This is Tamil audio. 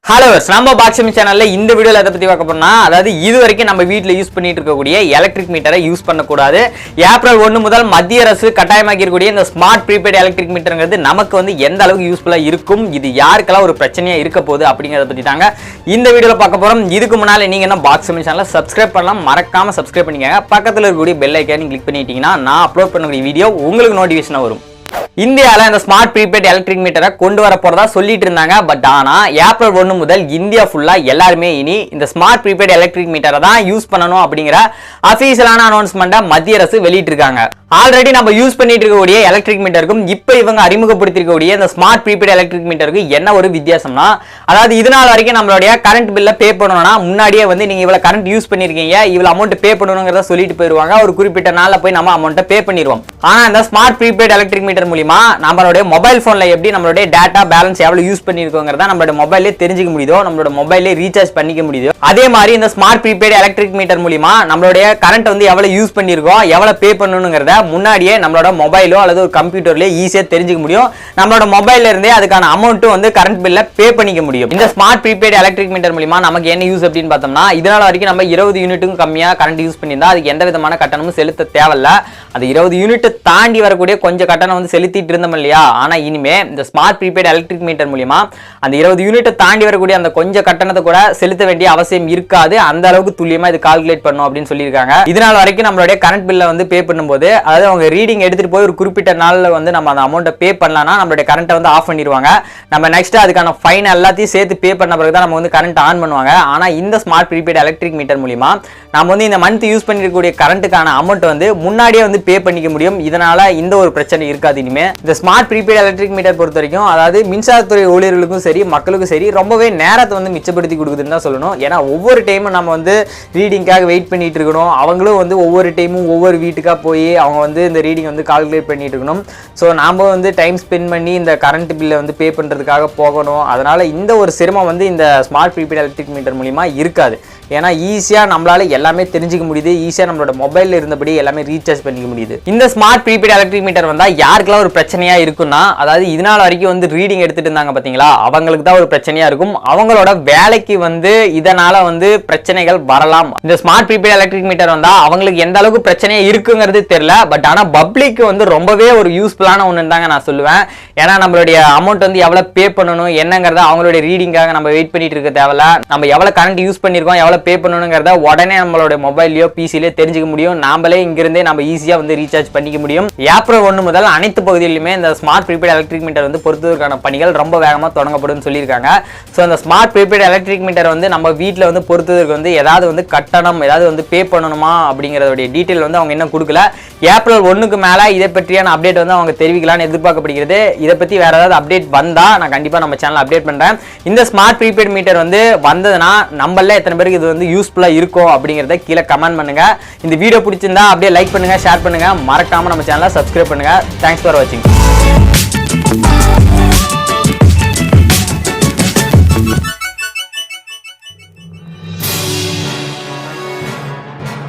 ஹலோ நம்ம பாக்ஸிங் சேனல்ல இந்த வீடியோல எதை பத்தி பார்க்க போறோம்னா அதாவது இதுவரைக்கும் நம்ம வீட்ல யூஸ் பண்ணிட்டு இருக்கக்கூடிய எலக்ட்ரிக் மீட்டரை யூஸ் பண்ணக்கூடாது. ஏப்ரல் 1 முதல் மத்திய அரசு கட்டாயமாக்கி இருக்கக்கூடிய இந்த ஸ்மார்ட் ப்ரீபெய்ட் எலக்ட்ரிக் மீட்டர்ங்கிறது நமக்கு வந்து எந்த அளவுக்கு யூஸ்ஃபுல்லா இருக்கும், இது யாருக்கெல்லாம் ஒரு பிரச்சனையா இருக்க போகுது அப்படிங்கறத பத்தி தாங்க இந்த வீடியோல பார்க்க போறோம். இதுக்கு முன்னால நீங்க என்ன பாக்ஸிங் சேனலை சப்ஸ்கிரைப் பண்ணலாம், மறக்காம சப்ஸ்கிரைப் பண்ணிக்கங்க. பக்கத்துல இருக்கக்கூடிய பெல் ஐகானை கிளிக் பண்ணிட்டீங்கன்னா நான் அப்லோட் பண்ணக்கூடிய வீடியோ உங்களுக்கு நோட்டிஃபிகேஷனா வரும். இந்தியால இந்த ஸ்மார்ட் ப்ரீபெய்ட் எலக்ட்ரிக் மீட்டரை கொண்டு வர போறதா சொல்லிட்டு இருந்தாங்க. பட் ஆனா ஏப்ரல் 1 முதல் இந்தியா ஃபுல்லா எல்லாருமே இனி இந்த ஸ்மார்ட் ப்ரீபெய்ட் எலக்ட்ரிக் மீட்டரை தான் யூஸ் பண்ணணும் அப்படிங்கிற அபிஷியலான அனௌன்ஸ்மெண்ட்டை மத்திய அரசு வெளியிட்டிருக்காங்க. ஆல்ரெடி நம்ம யூஸ் பண்ணிட்டு இருக்கக்கூடிய எலக்ட்ரிக் மீட்டருக்கும் இப்ப இவங்க அறிமுகப்படுத்திருக்கக்கூடிய இந்த ஸ்மார்ட் ப்ரீபெய்ட் எலக்ட்ரிக் மீட்டருக்கு என்ன ஒரு வித்தியாசம்னா, அதாவது இது நாள் வரைக்கும் நம்மளுடைய கரண்ட் பில்ல பே பண்ணணும்னா முன்னாடியே வந்து நீங்க இவ்வளவு கரண்ட் யூஸ் பண்ணிருக்கீங்க, இவ்வளவு அமௌண்ட் பே பண்ணணுங்கிறத சொல்லிட்டு போயிருவாங்க. ஒரு குறிப்பிட்ட நாள்ல போய் நம்ம அமௌண்ட்டை பே பண்ணிடுவோம். ஆனா இந்த ஸ்மார்ட் ப்ரீபெய்ட் எலக்ட்ரிக் மீட்டர் மூலமா நம்மளுடைய மொபைல் போன்ல எப்படி நம்மளுடைய டேட்டா பேலன்ஸ் எவ்வளவு யூஸ் பண்ணிருக்கோங்கிறத நம்மளோட மொபைல்லே தெரிஞ்சுக்க முடியுதோ, நம்மளோட மொபைல்லே ரீசார்ஜ் பண்ணிக்க முடியுதோ, அதே மாதிரி இந்த ஸ்மார்ட் ப்ரீபெய்ட் எலக்ட்ரிக் மீட்டர் மூலமா நம்மளுடைய கரண்ட் வந்து எவ்வளவு யூஸ் பண்ணிருக்கோம், எவ்வளவு பே பண்ணணுங்கிறத முன்னாடியே நம்மளோட மொபைலோ அல்லது ஒரு கம்ப்யூட்டர்லயே ஈஸியா தெரிஞ்சுக்க முடியும். நம்மளோட மொபைல்ல இருந்தே அதுக்கான அமௌண்ட்டும் வந்து கரண்ட் பில்ல பே பண்ணிக்க முடியும். இந்த ஸ்மார்ட் ப்ரீபெய்ட் எலக்ட்ரிக் மீட்டர் மூலமா நமக்கு என்ன யூஸ் அப்படின்னு பார்த்தோம்னா, இதனால வரைக்கும் நம்ம 20 யூனிட்டுக்கும் கம்மியா கரண்ட் யூஸ் பண்ணியிருந்தா அதுக்கு எந்த விதமான கட்டணமும் செலுத்த தேவையில்ல. அது 20 யூனிட் தாண்டி வரக்கூடிய கொஞ்சம் கட்டணம் வந்து செலுத்திட்டு இருந்தோம் இல்லையா. ஆனா இனிமே இந்த ஸ்மார்ட் ப்ரீபெய்ட் எலக்ட்ரிக் மீட்டர் மூலமா அந்த 20 யூனிட் தாண்டி வரக்கூடிய அந்த கொஞ்சம் கட்டணத்தை கூட செலுத்த வேண்டிய அவசியம் இருக்காது. அந்த அளவுக்கு துல்லியமா இது கால்குலேட் பண்ணும் அப்படின்னு சொல்லியிருக்காங்க. இதனால வரைக்கும் நம்மளுடைய கரண்ட் பில்ல வந்து பே பண்ணும்போது, அதாவது அவங்க ரீடிங் எடுத்துட்டு போய் ஒரு குறிப்பிட்ட நாள்ல வந்து நம்ம அந்த அமௌண்ட்டை பே பண்ணலாம்னா நம்மளுடைய கரண்ட்டை வந்து ஆஃப் பண்ணிடுவாங்க. நம்ம நெக்ஸ்ட் அதுக்கான ஃபைன் எல்லாத்தையும் சேர்த்து பே பண்ண பிறகு தான் நம்ம வந்து கரண்ட் ஆன் பண்ணுவாங்க. ஆனா இந்த ஸ்மார்ட் ப்ரீபெய்ட் எலக்ட்ரிக் மீட்டர் மூலமா நம்ம வந்து இந்த மந்த் யூஸ் பண்ணிருக்கக்கூடிய கரண்ட்டுக்கான அமௌண்ட் வந்து முன்னாடியே வந்து பே பண்ணிக்க முடியும். இதனால இந்த ஒரு பிரச்சனை இருக்காது. இனிமே இந்த ஸ்மார்ட் ப்ரீபெய்ட் எலக்ட்ரிக் மீட்டர் பொறுத்த வரைக்கும், அதாவது மின்சாரத்துறை ஊழியர்களுக்கும் சரி மக்களுக்கும் சரி ரொம்பவே நேரத்தை வந்து மிச்சப்படுத்தி கொடுக்குதுன்னு தான் சொல்லணும். ஏன்னா ஒவ்வொரு டைமும் நம்ம வந்து ரீடிங்காக வெயிட் பண்ணிட்டு இருக்கணும். அவங்களும் வந்து ஒவ்வொரு டைமும் ஒவ்வொரு வீட்டுக்கா போய் அவங்க வந்து இந்த ரீடிங் வந்து கால்குலேட் பண்ணிட்டு இருக்கணும். ஸோ நாம வந்து டைம் ஸ்பெண்ட் பண்ணி இந்த கரண்ட் பில்லை வந்து பே பண்ணுறதுக்காக போகணும். அதனால இந்த ஒரு சிரமம் வந்து இந்த ஸ்மார்ட் ப்ரீபெய்ட் எலக்ட்ரிக் மீட்டர் மூலிமா இருக்காது. ஏன்னா ஈஸியாக நம்மளால எல்லாமே தெரிஞ்சுக்க முடியுது, ஈஸியாக நம்மளோட மொபைலில் இருந்தபடி எல்லாமே ரீசார்ஜ் பண்ணிக்க முடியுது. இந்த ஸ்மார்ட் ப்ரீபெய்ட் எலக்ட்ரிக் மீட்டர் வந்தால் யாருக்கெல்லாம் ஒரு பிரச்சனையாக இருக்குன்னா, அதாவது இதனால் வரைக்கும் வந்து ரீடிங் எடுத்துட்டு இருந்தாங்க பார்த்தீங்களா, அவங்களுக்கு தான் ஒரு பிரச்சனையாக இருக்கும். அவங்களோட வேலைக்கு வந்து இதனால் வந்து பிரச்சனைகள் வரலாம். இந்த ஸ்மார்ட் ப்ரீபெய்ட் எலக்ட்ரிக் மீட்டர் வந்தால் அவங்களுக்கு எந்த அளவுக்கு பிரச்சனையாக இருக்குங்கிறது தெரியல. பட் ஆனால் பப்ளிக்கு வந்து ரொம்பவே ஒரு யூஸ்ஃபுல்லான ஒன்று தாங்க நான் சொல்லுவேன். ஏன்னா நம்மளுடைய அமௌண்ட் வந்து எவ்வளோ பே பண்ணணும் என்னங்கிறத அவங்களுடைய ரீடிங்காக நம்ம வெயிட் பண்ணிட்டு இருக்க தேவையில்ல. நம்ம எவ்வளோ கரண்ட் யூஸ் பண்ணியிருக்கோம், எவ்வளோ பே பண்ணணுங்கிறத உடனே நம்மளோட மொபைல்லையோ பிசிலையோ தெரிஞ்சுக்க முடியும். நாமளே இங்கிருந்தே நம்ம ஈஸியாக வந்து ரீசார்ஜ் பண்ணிக்க முடியும். ஏப்ரல் 1 முதல் அனைத்து பகுதிகளிலுமே இந்த ஸ்மார்ட் ப்ரீபெய்ட் எலக்ட்ரிக் மீட்டர் வந்து பொறுத்ததற்கான பணிகள் ரொம்ப வேகமாக தொடங்கப்படும் சொல்லியிருக்காங்க. ஸோ அந்த ஸ்மார்ட் ப்ரீபெய்ட் எலக்ட்ரிக் மீட்டர் வந்து நம்ம வீட்டில் வந்து பொறுத்ததற்கு வந்து ஏதாவது வந்து கட்டணம் ஏதாவது வந்து பே பண்ணணுமா அப்படிங்கிறதுடைய டீட்டெயில் வந்து அவங்க இன்னும் கொடுக்கல. ஏப்ரல் 1க்கு மேலே இதை பற்றியான அப்டேட் வந்து அவங்க தெரிவிக்கலாம்னு எதிர்பார்க்கப்படுகிறது. இதை பற்றி வேற ஏதாவது அப்டேட் வந்தா நான் கண்டிப்பாக நம்ம சேனல் அப்டேட் பண்ணுறேன். இந்த ஸ்மார்ட் ப்ரீபெய்ட் மீட்டர் வந்து வந்ததுன்னா நம்மள எத்தனை பேருக்கு இது வந்து யூஸ்ஃபுல்லா இருக்கும் அப்படிங்கறத கீழே கமெண்ட் பண்ணுங்க. இந்த வீடியோ பிடிச்சிருந்தா அப்படியே லைக் பண்ணுங்க, ஷேர் பண்ணுங்க, மறக்காம நம்ம சேனலை சப்ஸ்கிரைப் பண்ணுங்க. தேங்க்ஸ் ஃபார் வாட்சிங்.